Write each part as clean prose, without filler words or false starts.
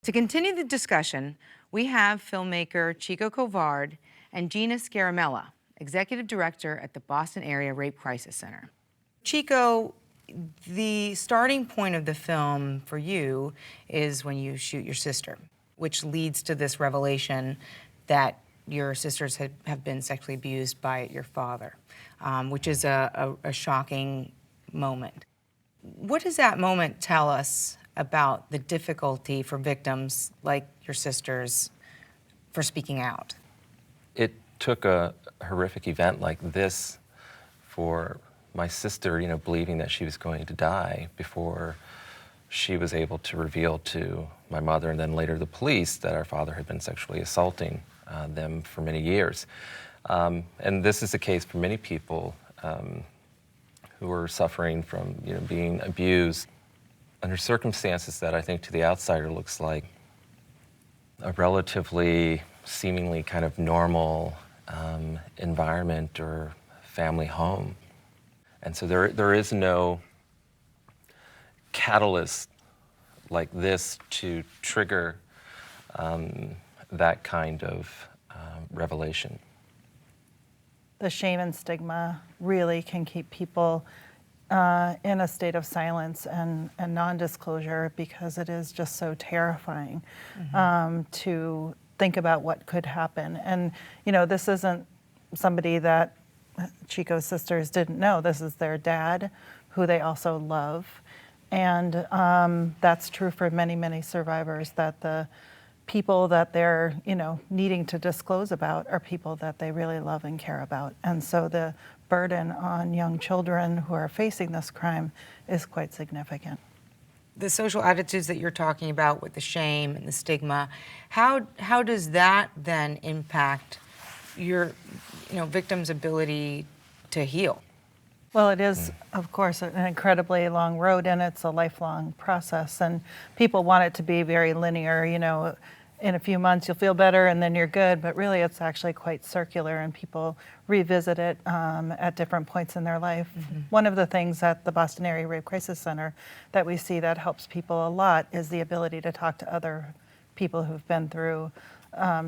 To continue the discussion, we have filmmaker Chico Colvard and Gina Scaramella, Executive Director at the Boston Area Rape Crisis Center. Chico, the starting point of the film for you is when you shoot your sister, which leads to this revelation that your sisters have been sexually abused by your father, which is a shocking moment. What does that moment tell us about the difficulty for victims like your sisters for speaking out? It took a horrific event like this for my sister, believing that she was going to die before she was able to reveal to my mother and then later the police that our father had been sexually assaulting them for many years. And this is the case for many people who are suffering from being abused under circumstances that I think to the outsider looks like a relatively seemingly kind of normal environment or family home. And so there is no catalyst like this to trigger that kind of revelation. The shame and stigma really can keep people in a state of silence and non-disclosure because it is just so terrifying to think about what could happen. And this isn't somebody that Chico's sisters didn't know. This is their dad, who they also love. And that's true for many, many survivors, that the people that they're, needing to disclose about are people that they really love and care about. And so the burden on young children who are facing this crime is quite significant. The social attitudes that you're talking about with the shame and the stigma, how does that then impact your victim's ability to heal? Well, it is, of course, an incredibly long road, and it's a lifelong process. And people want it to be very linear, in a few months you'll feel better and then you're good, but really it's actually quite circular, and people revisit it at different points in their life. One of the things at the Boston Area Rape Crisis Center that we see that helps people a lot is the ability to talk to other people who've been through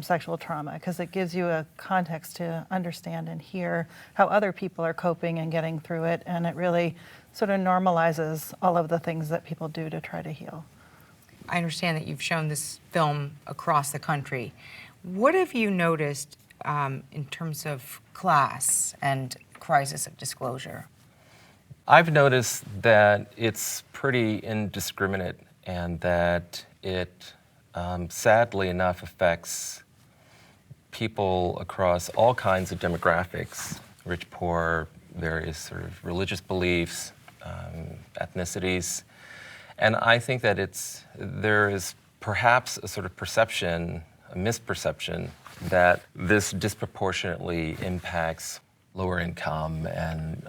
sexual trauma, because it gives you a context to understand and hear how other people are coping and getting through it, and it really sort of normalizes all of the things that people do to try to heal. I understand that you've shown this film across the country. What have you noticed in terms of class and crisis of disclosure? I've noticed that it's pretty indiscriminate, and that it sadly enough affects people across all kinds of demographics, rich, poor, various sort of religious beliefs, ethnicities. And I think that there is perhaps a sort of perception, a misperception, that this disproportionately impacts lower income and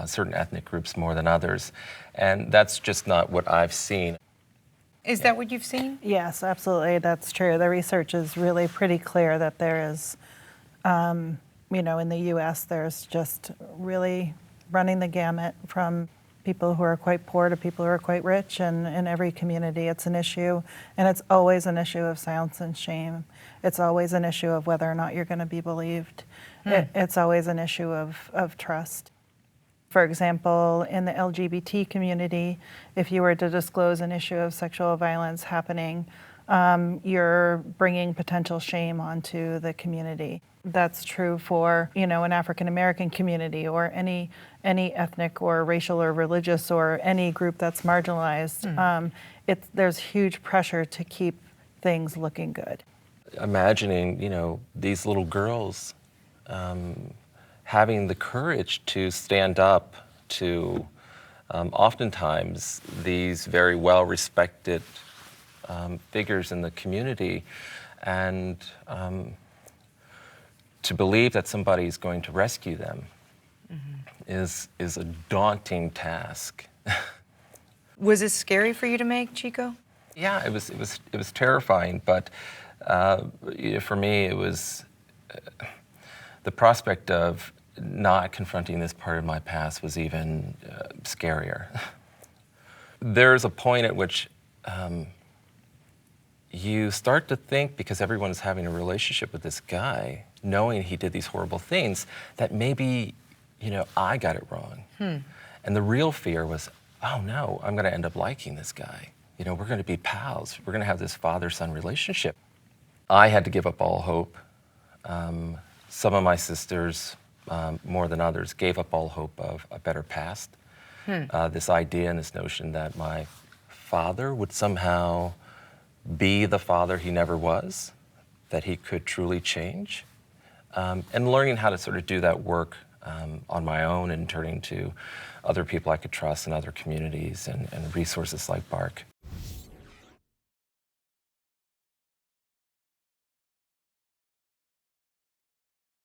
certain ethnic groups more than others. And that's just not what I've seen. Is that what you've seen? Yes, absolutely, that's true. The research is really pretty clear that there is, in the US, there's just really running the gamut from people who are quite poor to people who are quite rich, and in every community it's an issue, and it's always an issue of silence and shame. It's always an issue of whether or not you're going to be believed. It's always an issue of trust. For example, in the LGBT community, if you were to disclose an issue of sexual violence happening, you're bringing potential shame onto the community. That's true for, an African American community, or any ethnic or racial or religious or any group that's marginalized. There's huge pressure to keep things looking good. Imagining, these little girls having the courage to stand up to oftentimes these very well-respected figures in the community, and to believe that somebody is going to rescue them is a daunting task. Was it scary for you to make, Chico? Yeah, it was terrifying, but for me it was the prospect of not confronting this part of my past was even scarier. There's a point at which you start to think, because everyone is having a relationship with this guy, knowing he did these horrible things, that maybe, I got it wrong. And the real fear was, oh no, I'm gonna end up liking this guy. We're gonna be pals. We're gonna have this father-son relationship. I had to give up all hope. Some of my sisters, more than others, gave up all hope of a better past. This idea and this notion that my father would somehow be the father he never was, that he could truly change. And learning how to sort of do that work on my own and turning to other people I could trust in other communities and resources like BARC.